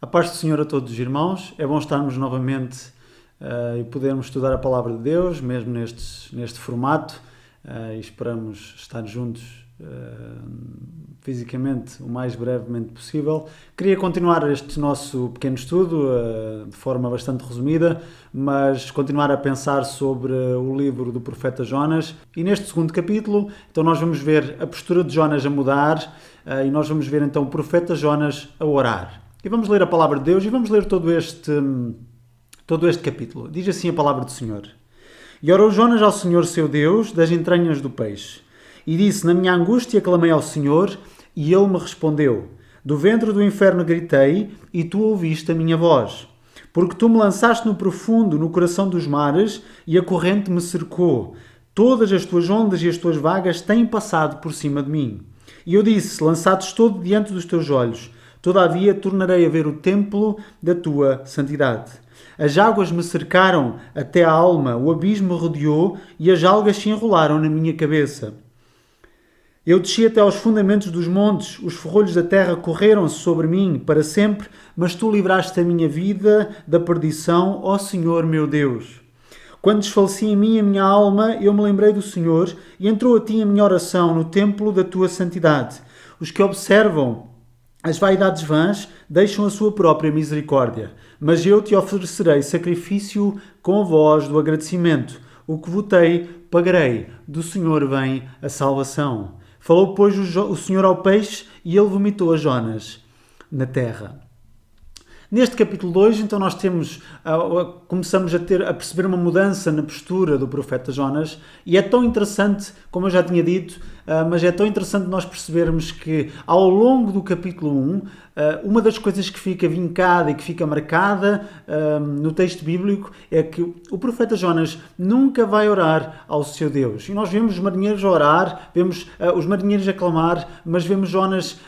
A paz do Senhor a todos os irmãos. É bom estarmos novamente e podermos estudar a Palavra de Deus, mesmo neste formato, e esperamos estar juntos fisicamente o mais brevemente possível. Queria continuar este nosso pequeno estudo de forma bastante resumida, mas continuar a pensar sobre o livro do profeta Jonas. E neste segundo capítulo, então nós vamos ver a postura de Jonas a mudar e nós vamos ver então o profeta Jonas a orar. E vamos ler a palavra de Deus e vamos ler todo este capítulo. Diz assim a palavra do Senhor. E orou Jonas ao Senhor seu Deus das entranhas do peixe. E disse, na minha angústia clamei ao Senhor, e Ele me respondeu. Do ventre do inferno gritei, e tu ouviste a minha voz. Porque tu me lançaste no profundo, no coração dos mares, e a corrente me cercou. Todas as tuas ondas e as tuas vagas têm passado por cima de mim. E eu disse, lançados todo diante dos teus olhos, todavia tornarei a ver o templo da tua santidade. As águas me cercaram até a alma, o abismo me rodeou, e as algas se enrolaram na minha cabeça. Eu desci até aos fundamentos dos montes, os ferrolhos da terra correram-se sobre mim para sempre, mas tu livraste a minha vida da perdição, ó Senhor meu Deus. Quando desfaleci em mim a minha alma, eu me lembrei do Senhor e entrou a ti a minha oração no templo da tua santidade. Os que observam as vaidades vãs deixam a sua própria misericórdia, mas eu te oferecerei sacrifício com a voz do agradecimento. O que votei, pagarei. Do Senhor vem a salvação. Falou, pois, o Senhor ao peixe e ele vomitou a Jonas na terra. Neste capítulo 2, então, nós começamos a perceber uma mudança na postura do profeta Jonas, e é tão interessante, como eu já tinha dito, mas é tão interessante nós percebermos que ao longo do capítulo 1, uma das coisas que fica vincada e que fica marcada no texto bíblico é que o profeta Jonas nunca vai orar ao seu Deus. E nós vemos os marinheiros a orar, vemos os marinheiros a clamar, mas vemos Jonas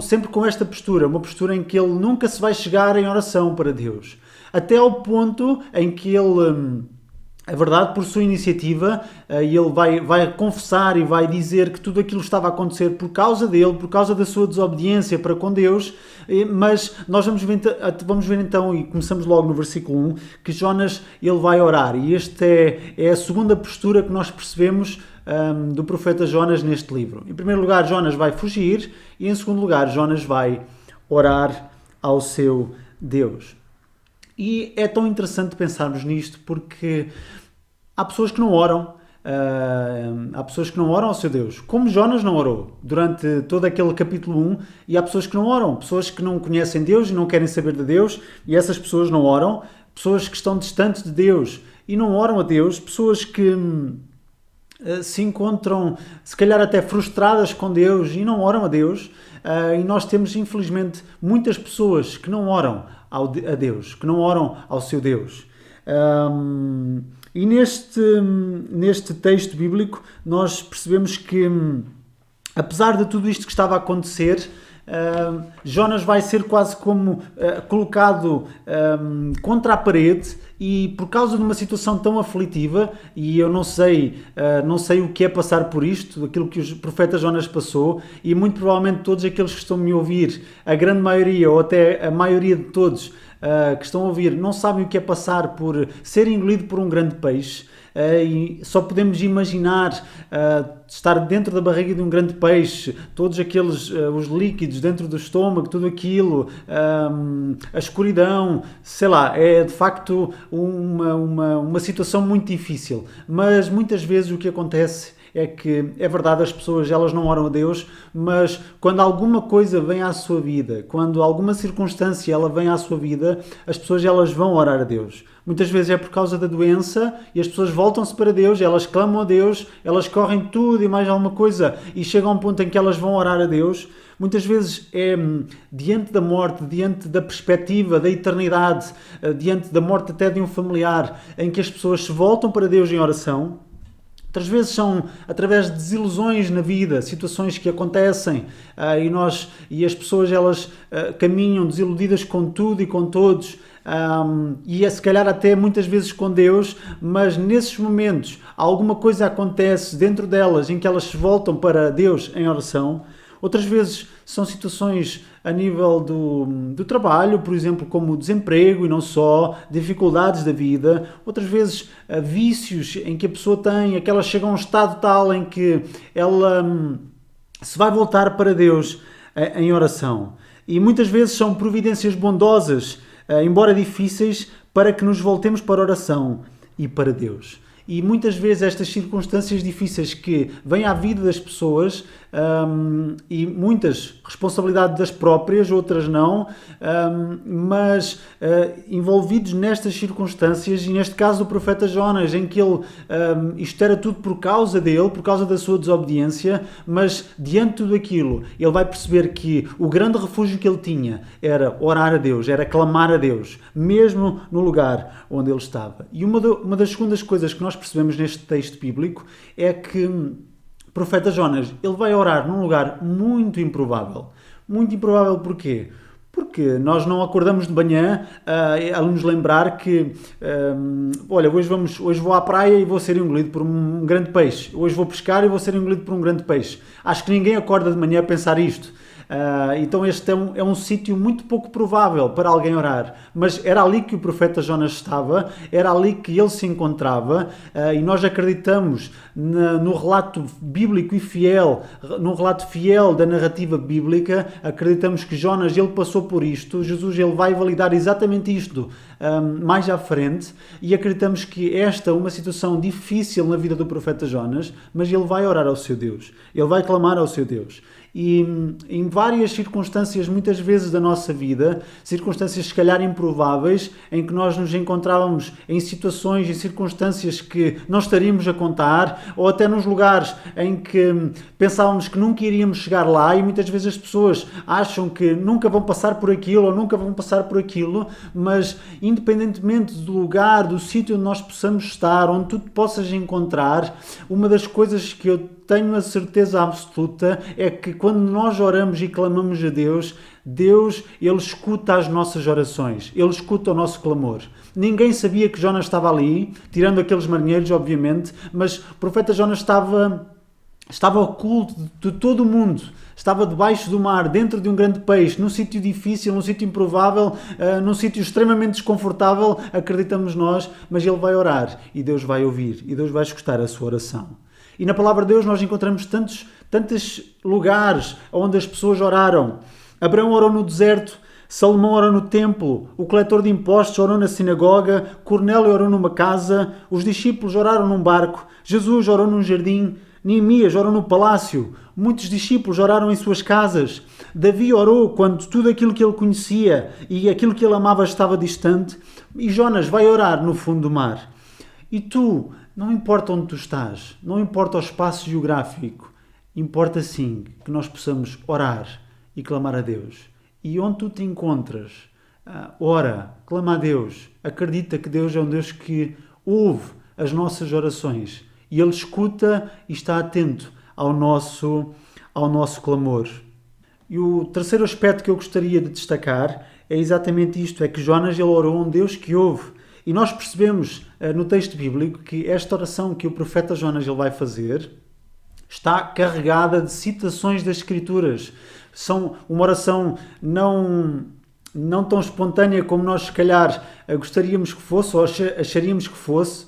sempre com esta postura, uma postura em que ele nunca se vai chegar em oração para Deus. Até ao ponto em que ele... É verdade, por sua iniciativa, ele vai confessar e vai dizer que tudo aquilo estava a acontecer por causa dele, por causa da sua desobediência para com Deus, mas nós vamos ver então, e começamos logo no versículo 1, que Jonas ele vai orar, e esta é a segunda postura que nós percebemos do profeta Jonas neste livro. Em primeiro lugar, Jonas vai fugir, e em segundo lugar, Jonas vai orar ao seu Deus. E é tão interessante pensarmos nisto porque há pessoas que não oram, há pessoas que não oram ao seu Deus, como Jonas não orou durante todo aquele capítulo 1, e há pessoas que não oram, pessoas que não conhecem Deus e não querem saber de Deus, e essas pessoas não oram, pessoas que estão distantes de Deus e não oram a Deus, pessoas que se encontram, se calhar até frustradas com Deus e não oram a Deus, e nós temos, infelizmente, muitas pessoas que não oram a Deus, que não oram ao seu Deus. E neste texto bíblico nós percebemos que, apesar de tudo isto que estava a acontecer, Jonas vai ser quase como colocado contra a parede, e por causa de uma situação tão aflitiva, e eu não sei o que é passar por isto, aquilo que o profeta Jonas passou, e muito provavelmente todos aqueles que estão a me ouvir, a grande maioria, ou até a maioria de todos que estão a ouvir, não sabem o que é passar por ser engolido por um grande peixe. E só podemos imaginar estar dentro da barriga de um grande peixe, todos aqueles os líquidos dentro do estômago, tudo aquilo, a escuridão, sei lá, é de facto uma situação muito difícil. Mas muitas vezes o que acontece é que, é verdade, as pessoas elas não oram a Deus, mas quando alguma coisa vem à sua vida, quando alguma circunstância ela vem à sua vida, as pessoas elas vão orar a Deus. Muitas vezes é por causa da doença e as pessoas voltam-se para Deus, elas clamam a Deus, elas correm tudo e mais alguma coisa e chegam a um ponto em que elas vão orar a Deus. Muitas vezes é diante da morte, diante da perspectiva da eternidade, diante da morte até de um familiar, em que as pessoas se voltam para Deus em oração. Outras vezes são através de desilusões na vida, situações que acontecem e as pessoas elas caminham desiludidas com tudo e com todos, e se calhar até muitas vezes com Deus, mas nesses momentos alguma coisa acontece dentro delas em que elas se voltam para Deus em oração. Outras vezes são situações a nível do trabalho, por exemplo, como o desemprego e não só, dificuldades da vida. Outras vezes vícios em que a pessoa tem, que ela chega a um estado tal em que ela se vai voltar para Deus em oração. E muitas vezes são providências bondosas, embora difíceis, para que nos voltemos para a oração e para Deus. E muitas vezes estas circunstâncias difíceis que vêm à vida das pessoas, e muitas responsabilidade das próprias, outras não, mas envolvidos nestas circunstâncias, e neste caso do profeta Jonas, em que ele, isto era tudo por causa dele, por causa da sua desobediência, mas diante de tudo aquilo, ele vai perceber que o grande refúgio que ele tinha era orar a Deus, era clamar a Deus, mesmo no lugar onde ele estava. E uma das segundas coisas que nós percebemos neste texto bíblico é que o profeta Jonas, ele vai orar num lugar muito improvável. Muito improvável porquê? Porque nós não acordamos de manhã a nos lembrar que, olha, hoje vou à praia e vou ser engolido por um grande peixe. Hoje vou pescar e vou ser engolido por um grande peixe. Acho que ninguém acorda de manhã a pensar isto. Então este é um sítio muito pouco provável para alguém orar, mas era ali que o profeta Jonas estava, era ali que ele se encontrava, e nós acreditamos no relato bíblico e fiel, no relato fiel da narrativa bíblica, acreditamos que Jonas, ele passou por isto, Jesus, ele vai validar exatamente isto mais à frente, e acreditamos que esta é uma situação difícil na vida do profeta Jonas, mas ele vai orar ao seu Deus, ele vai clamar ao seu Deus. E em várias circunstâncias, muitas vezes da nossa vida, circunstâncias se calhar improváveis, em que nós nos encontrávamos em situações e circunstâncias que não estaríamos a contar, ou até nos lugares em que pensávamos que nunca iríamos chegar lá, e muitas vezes as pessoas acham que nunca vão passar por aquilo ou nunca vão passar por aquilo, mas independentemente do lugar, do sítio onde nós possamos estar, onde tu te possas encontrar, uma das coisas que eu tenho a certeza absoluta é que quando nós oramos e clamamos a Deus, ele escuta as nossas orações, ele escuta o nosso clamor. Ninguém sabia que Jonas estava ali, tirando aqueles marinheiros, obviamente, mas o profeta Jonas estava oculto de todo o mundo, estava debaixo do mar, dentro de um grande peixe, num sítio difícil, num sítio improvável, num sítio extremamente desconfortável, acreditamos nós, mas ele vai orar e Deus vai ouvir e Deus vai escutar a sua oração. E na palavra de Deus nós encontramos tantos lugares onde as pessoas oraram. Abraão orou no deserto, Salomão orou no templo, o coletor de impostos orou na sinagoga, Cornélio orou numa casa, os discípulos oraram num barco, Jesus orou num jardim, Neemias orou no palácio, muitos discípulos oraram em suas casas, Davi orou quando tudo aquilo que ele conhecia e aquilo que ele amava estava distante, e Jonas vai orar no fundo do mar. E tu, não importa onde tu estás, não importa o espaço geográfico, importa sim que nós possamos orar e clamar a Deus. E onde tu te encontras, ora, clama a Deus, acredita que Deus é um Deus que ouve as nossas orações e Ele escuta e está atento ao nosso clamor. E o terceiro aspecto que eu gostaria de destacar é exatamente isto, é que Jonas, ele orou a um Deus que ouve. E nós percebemos no texto bíblico que esta oração que o profeta Jonas ele vai fazer está carregada de citações das Escrituras. São uma oração não tão espontânea como nós se calhar gostaríamos que fosse ou acharíamos que fosse,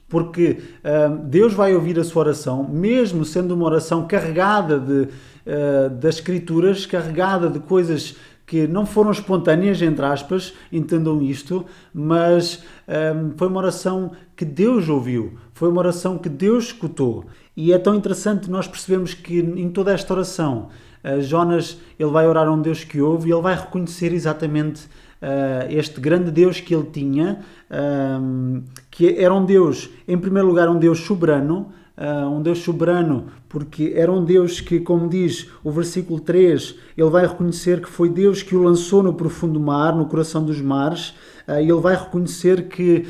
porque Deus vai ouvir a sua oração, mesmo sendo uma oração carregada das Escrituras, carregada de coisas que não foram espontâneas, entre aspas, entendam isto, mas foi uma oração que Deus ouviu, foi uma oração que Deus escutou. E é tão interessante nós percebemos que em toda esta oração, Jonas ele vai orar a um Deus que ouve e ele vai reconhecer exatamente este grande Deus que ele tinha, que era um Deus, em primeiro lugar, um Deus soberano, porque era um Deus que, como diz o versículo 3, ele vai reconhecer que foi Deus que o lançou no profundo mar, no coração dos mares, ele vai reconhecer que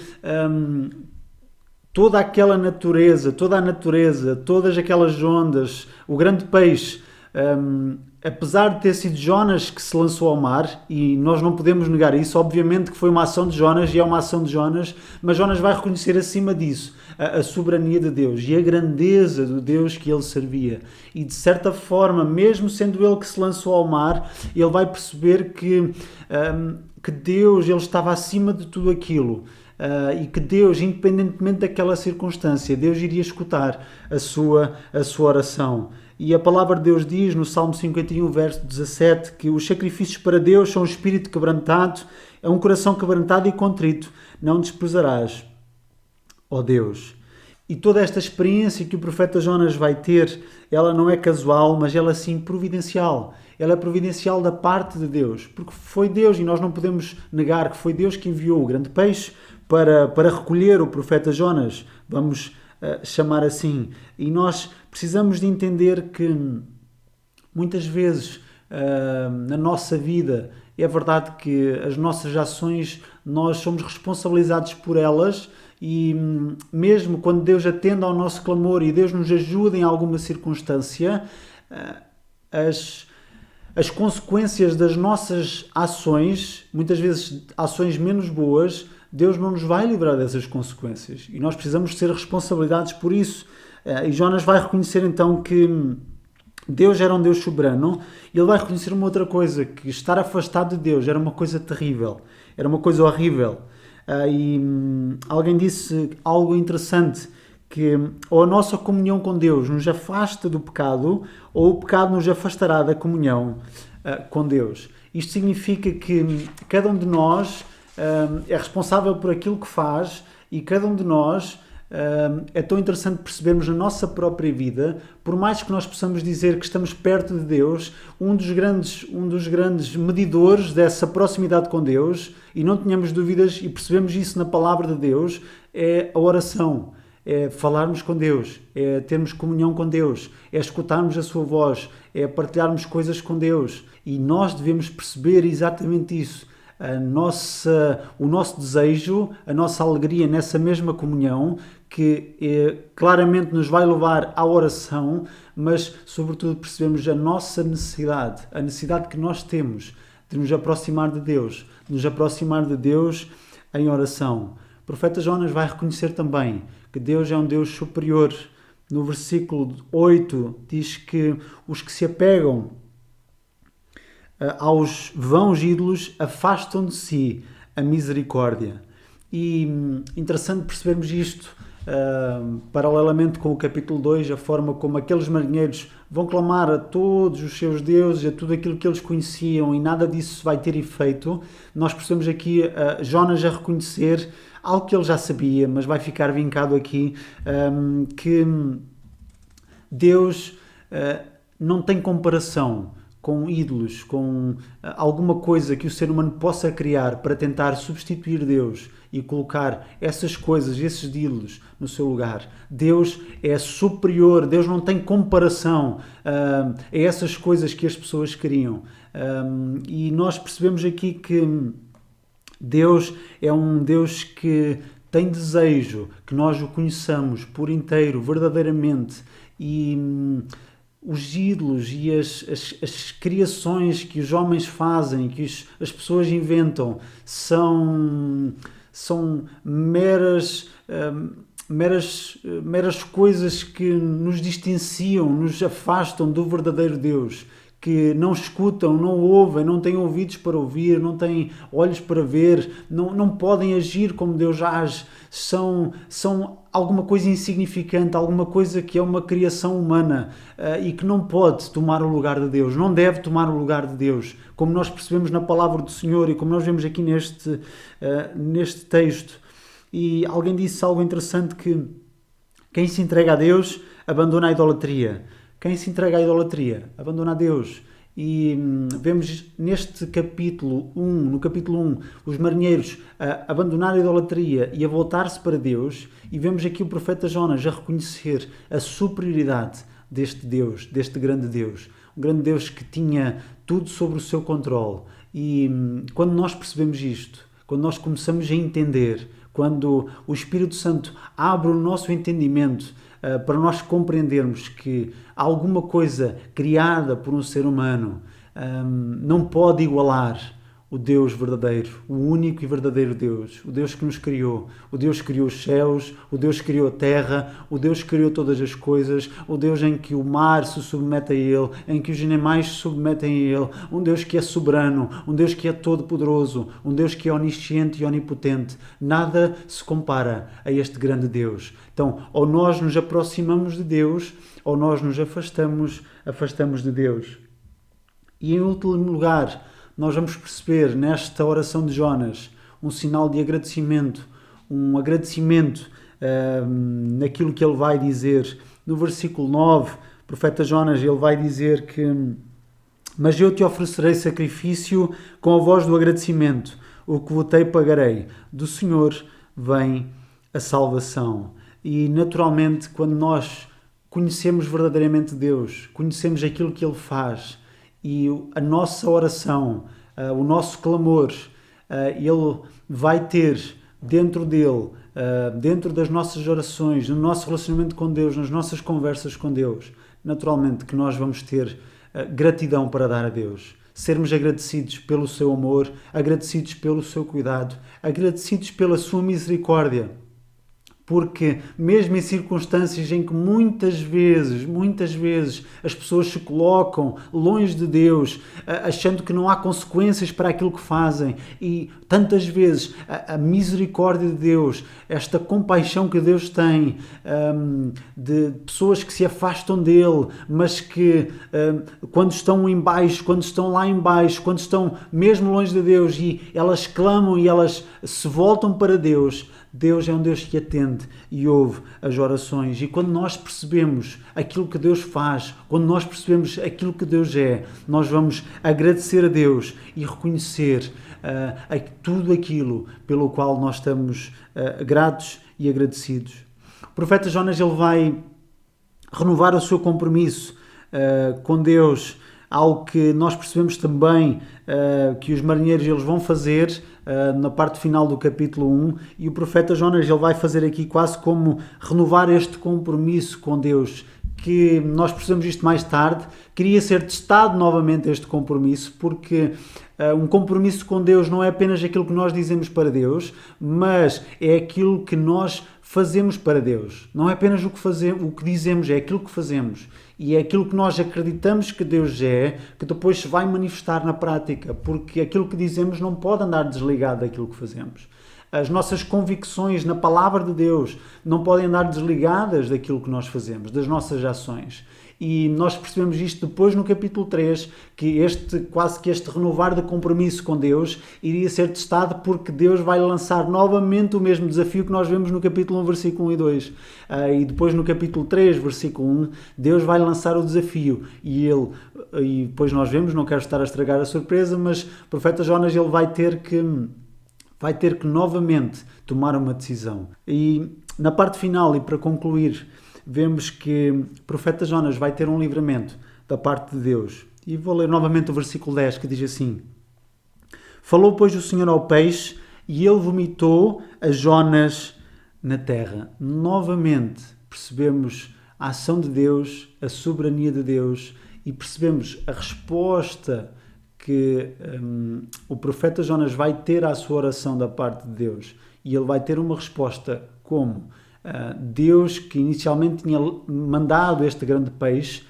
toda a natureza, todas aquelas ondas, o grande peixe, Apesar de ter sido Jonas que se lançou ao mar, e nós não podemos negar isso, obviamente que foi uma ação de Jonas e é uma ação de Jonas, mas Jonas vai reconhecer acima disso a soberania de Deus e a grandeza do Deus que ele servia. E de certa forma, mesmo sendo ele que se lançou ao mar, ele vai perceber que Deus, ele estava acima de tudo aquilo. E que Deus, independentemente daquela circunstância, Deus iria escutar a sua oração. E a palavra de Deus diz no Salmo 51, verso 17, que os sacrifícios para Deus são um espírito quebrantado, é um coração quebrantado e contrito, não desprezarás, ó Deus. E toda esta experiência que o profeta Jonas vai ter, ela não é casual, mas ela sim providencial. Ela é providencial da parte de Deus, porque foi Deus, e nós não podemos negar que foi Deus que enviou o grande peixe para recolher o profeta Jonas, vamos chamar assim. E nós precisamos de entender que muitas vezes na nossa vida é verdade que as nossas ações, nós somos responsabilizados por elas, e mesmo quando Deus atende ao nosso clamor e Deus nos ajuda em alguma circunstância, as consequências das nossas ações, muitas vezes ações menos boas, Deus não nos vai livrar dessas consequências e nós precisamos ser responsabilizados por isso. E Jonas vai reconhecer então que Deus era um Deus soberano, e ele vai reconhecer uma outra coisa, que estar afastado de Deus era uma coisa terrível, era uma coisa horrível. E alguém disse algo interessante, que ou a nossa comunhão com Deus nos afasta do pecado, ou o pecado nos afastará da comunhão com Deus. Isto significa que cada um de nós é responsável por aquilo que faz, e cada um de nós é tão interessante percebermos na nossa própria vida, por mais que nós possamos dizer que estamos perto de Deus, um dos grandes medidores dessa proximidade com Deus, e não tenhamos dúvidas, e percebemos isso na palavra de Deus, é a oração. É falarmos com Deus, é termos comunhão com Deus, é escutarmos a sua voz, é partilharmos coisas com Deus. E nós devemos perceber exatamente isso. O nosso desejo, a nossa alegria nessa mesma comunhão, que claramente nos vai levar à oração, mas sobretudo percebemos a nossa necessidade, a necessidade que nós temos de nos aproximar de Deus em oração. O profeta Jonas vai reconhecer também que Deus é um Deus superior. No versículo 8 diz que os que se apegam aos vãos ídolos afastam de si a misericórdia. E interessante percebermos isto, paralelamente com o capítulo 2, a forma como aqueles marinheiros vão clamar a todos os seus deuses, a tudo aquilo que eles conheciam, e nada disso vai ter efeito. Nós percebemos aqui Jonas a reconhecer algo que ele já sabia, mas vai ficar vincado aqui, que Deus não tem comparação com ídolos, com alguma coisa que o ser humano possa criar para tentar substituir Deus e colocar essas coisas, esses ídolos no seu lugar. Deus é superior, Deus não tem comparação a essas coisas que as pessoas queriam. E nós percebemos aqui que Deus é um Deus que tem desejo que nós o conheçamos por inteiro, verdadeiramente, e os ídolos e as criações que os homens fazem, que as pessoas inventam, são meras coisas que nos distanciam, nos afastam do verdadeiro Deus, que não escutam, não ouvem, não têm ouvidos para ouvir, não têm olhos para ver, não podem agir como Deus age, são alguma coisa insignificante, alguma coisa que é uma criação humana e que não pode tomar o lugar de Deus, não deve tomar o lugar de Deus, como nós percebemos na palavra do Senhor e como nós vemos aqui neste texto. E alguém disse algo interessante, que quem se entrega a Deus abandona a idolatria. Quem se entrega à idolatria abandona a Deus. E vemos neste capítulo 1, no capítulo 1, os marinheiros a abandonar a idolatria e a voltar-se para Deus, e vemos aqui o profeta Jonas a reconhecer a superioridade deste Deus, deste grande Deus. Um grande Deus que tinha tudo sobre o seu controle. E quando nós percebemos isto, quando nós começamos a entender, quando o Espírito Santo abre o nosso entendimento para nós compreendermos que alguma coisa criada por um ser humano não pode igualar o Deus verdadeiro, o único e verdadeiro Deus, o Deus que nos criou, o Deus que criou os céus, o Deus que criou a terra, o Deus que criou todas as coisas, o Deus em que o mar se submete a Ele, em que os animais se submetem a Ele, um Deus que é soberano, um Deus que é todo-poderoso, um Deus que é onisciente e onipotente. Nada se compara a este grande Deus. Então, ou nós nos aproximamos de Deus, ou nós nos afastamos de Deus. E em último lugar, nós vamos perceber nesta oração de Jonas um sinal de agradecimento, um agradecimento naquilo que ele vai dizer. No versículo 9, o profeta Jonas, ele vai dizer que mas eu te oferecerei sacrifício com a voz do agradecimento, o que votei pagarei. Do Senhor vem a salvação. E naturalmente, quando nós conhecemos verdadeiramente Deus, conhecemos aquilo que Ele faz, e a nossa oração, o nosso clamor, Ele vai ter dentro dele, dentro das nossas orações, no nosso relacionamento com Deus, nas nossas conversas com Deus, naturalmente que nós vamos ter gratidão para dar a Deus. Sermos agradecidos pelo seu amor, agradecidos pelo seu cuidado, agradecidos pela sua misericórdia. Porque mesmo em circunstâncias em que muitas vezes as pessoas se colocam longe de Deus, achando que não há consequências para aquilo que fazem, e tantas vezes a misericórdia de Deus, esta compaixão que Deus tem de pessoas que se afastam dele, mas que quando estão em baixo, quando estão lá em baixo, quando estão mesmo longe de Deus e elas clamam e elas se voltam para Deus, Deus é um Deus que atende e ouve as orações. E quando nós percebemos aquilo que Deus faz, quando nós percebemos aquilo que Deus é, nós vamos agradecer a Deus e reconhecer tudo aquilo pelo qual nós estamos gratos e agradecidos. O profeta Jonas, ele vai renovar o seu compromisso com Deus, algo que nós percebemos também que os marinheiros eles vão fazer na parte final do capítulo 1, e o profeta Jonas ele vai fazer aqui quase como renovar este compromisso com Deus, que nós percebemos isto mais tarde, queria ser testado novamente este compromisso, porque um compromisso com Deus não é apenas aquilo que nós dizemos para Deus, mas é aquilo que nós fazemos para Deus. Não é apenas o que dizemos, é aquilo que fazemos. E é aquilo que nós acreditamos que Deus é, que depois se vai manifestar na prática, porque aquilo que dizemos não pode andar desligado daquilo que fazemos. As nossas convicções na palavra de Deus não podem andar desligadas daquilo que nós fazemos, das nossas ações. E nós percebemos isto depois no capítulo 3, que quase que este renovar de compromisso com Deus iria ser testado, porque Deus vai lançar novamente o mesmo desafio que nós vemos no capítulo 1, versículo 1 e 2. E depois no capítulo 3, versículo 1, Deus vai lançar o desafio. E depois nós vemos, não quero estar a estragar a surpresa, mas o profeta Jonas ele vai ter que novamente tomar uma decisão. E na parte final, e para concluir, vemos que o profeta Jonas vai ter um livramento da parte de Deus. E vou ler novamente o versículo 10, que diz assim: Falou, pois, o Senhor ao peixe, e ele vomitou a Jonas na terra. Novamente percebemos a ação de Deus, a soberania de Deus, e percebemos a resposta que o profeta Jonas vai ter à sua oração da parte de Deus. E ele vai ter uma resposta como Deus, que inicialmente tinha mandado este grande peixe,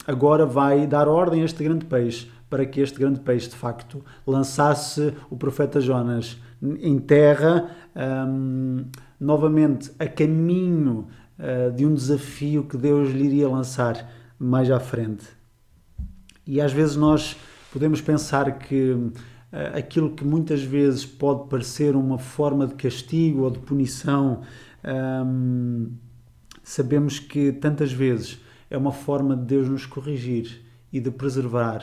agora vai dar ordem a este grande peixe, para que este grande peixe, de facto, lançasse o profeta Jonas em terra, novamente a caminho de um desafio que Deus lhe iria lançar mais à frente. E às vezes nós podemos pensar que aquilo que muitas vezes pode parecer uma forma de castigo ou de punição, sabemos que tantas vezes é uma forma de Deus nos corrigir e de preservar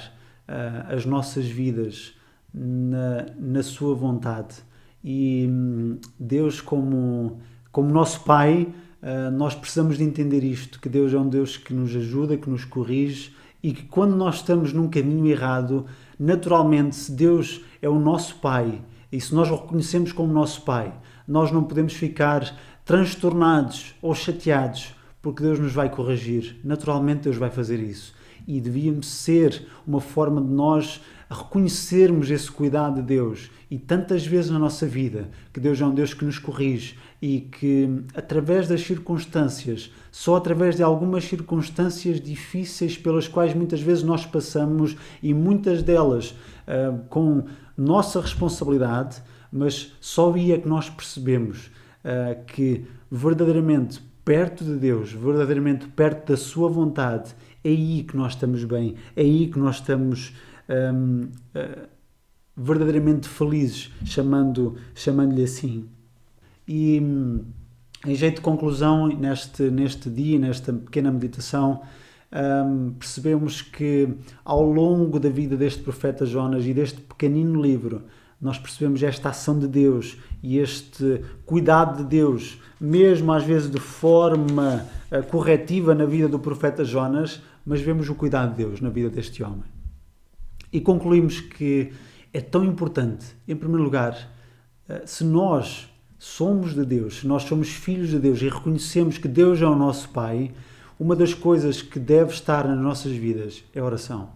as nossas vidas na sua vontade. E Deus, como nosso Pai, nós precisamos de entender isto, que Deus é um Deus que nos ajuda, que nos corrige, e que quando nós estamos num caminho errado, naturalmente, se Deus é o nosso Pai, e se nós o reconhecemos como nosso Pai, nós não podemos ficar transtornados ou chateados, porque Deus nos vai corrigir. Naturalmente Deus vai fazer isso. E devíamos ser uma forma de nós reconhecermos esse cuidado de Deus. E tantas vezes na nossa vida que Deus é um Deus que nos corrige e que através das circunstâncias, só através de algumas circunstâncias difíceis pelas quais muitas vezes nós passamos e muitas delas com nossa responsabilidade, mas só aí é que nós percebemos que verdadeiramente perto de Deus, verdadeiramente perto da sua vontade, é aí que nós estamos bem, é aí que nós estamos verdadeiramente felizes, chamando-lhe assim. E em jeito de conclusão, neste dia, nesta pequena meditação, percebemos que ao longo da vida deste profeta Jonas e deste pequenino livro, nós percebemos esta ação de Deus e este cuidado de Deus, mesmo às vezes de forma corretiva na vida do profeta Jonas, mas vemos o cuidado de Deus na vida deste homem. E concluímos que é tão importante, em primeiro lugar, se nós somos de Deus, se nós somos filhos de Deus e reconhecemos que Deus é o nosso Pai, uma das coisas que deve estar nas nossas vidas é a oração.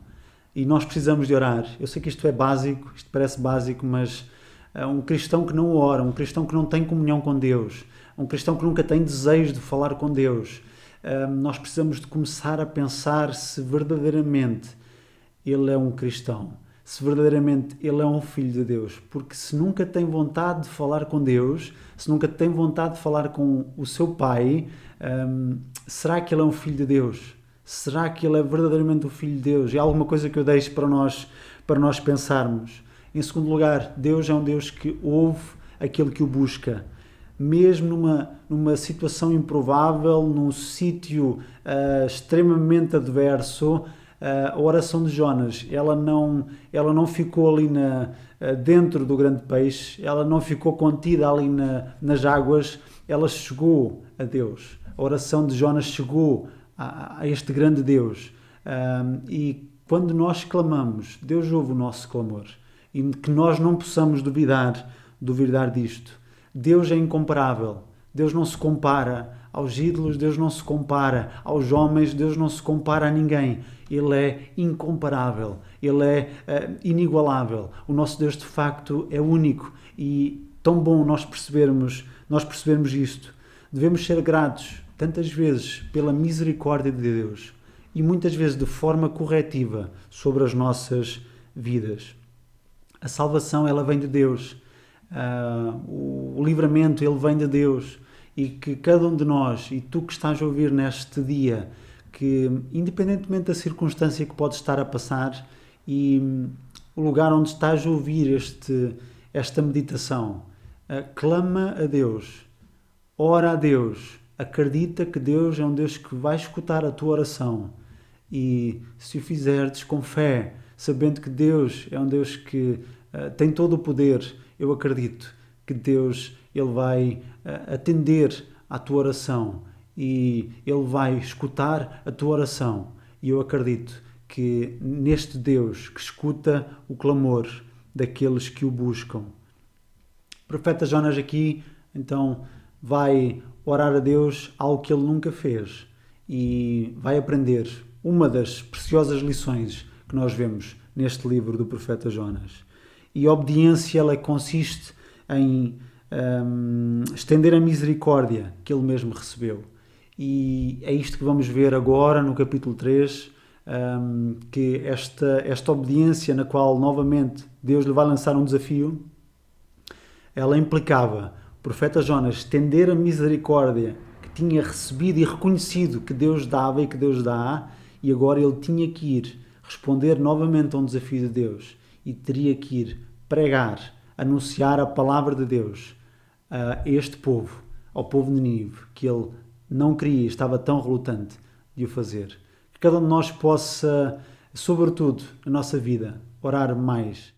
E nós precisamos de orar. Eu sei que isto é básico, isto parece básico, mas um cristão que não ora, um cristão que não tem comunhão com Deus, um cristão que nunca tem desejo de falar com Deus, nós precisamos de começar a pensar se verdadeiramente ele é um cristão, se verdadeiramente ele é um filho de Deus, porque se nunca tem vontade de falar com Deus, se nunca tem vontade de falar com o seu Pai, será que ele é um filho de Deus? Será que ele é verdadeiramente o filho de Deus? É alguma coisa que eu deixo para nós pensarmos. Em segundo lugar, Deus é um Deus que ouve aquele que o busca. Mesmo numa situação improvável, num sítio extremamente adverso, a oração de Jonas, ela não ficou ali dentro do grande peixe, ela não ficou contida ali nas águas, ela chegou a Deus. A oração de Jonas chegou a este grande Deus. E quando nós clamamos, Deus ouve o nosso clamor. E que nós não possamos duvidar disto. Deus é incomparável. Deus não se compara aos ídolos, Deus não se compara aos homens, Deus não se compara a ninguém. Ele é incomparável, Ele é inigualável. O nosso Deus, de facto, é único. E tão bom nós percebermos isto. Devemos ser gratos, tantas vezes, pela misericórdia de Deus e muitas vezes de forma corretiva sobre as nossas vidas. A salvação, ela vem de Deus. O livramento, ele vem de Deus. E que cada um de nós, e tu que estás a ouvir neste dia, que independentemente da circunstância que podes estar a passar e o lugar onde estás a ouvir esta meditação, clama a Deus, ora a Deus, acredita que Deus é um Deus que vai escutar a tua oração e se o fizerdes com fé, sabendo que Deus é um Deus que tem todo o poder, eu acredito que Deus ele vai atender à tua oração e Ele vai escutar a tua oração. E eu acredito que neste Deus que escuta o clamor daqueles que o buscam. O profeta Jonas aqui, então, vai orar a Deus algo que ele nunca fez e vai aprender uma das preciosas lições que nós vemos neste livro do profeta Jonas. E a obediência, ela consiste em estender a misericórdia que ele mesmo recebeu. E é isto que vamos ver agora no capítulo 3, que esta obediência na qual novamente Deus lhe vai lançar um desafio, ela implicava o profeta Jonas estender a misericórdia que tinha recebido e reconhecido que Deus dava e que Deus dá, e agora ele tinha que ir responder novamente a um desafio de Deus e teria que ir pregar, anunciar a palavra de Deus a este povo, ao povo de Nínive, que ele não queria, estava tão relutante de o fazer. Que cada um de nós possa, sobretudo na nossa vida, orar mais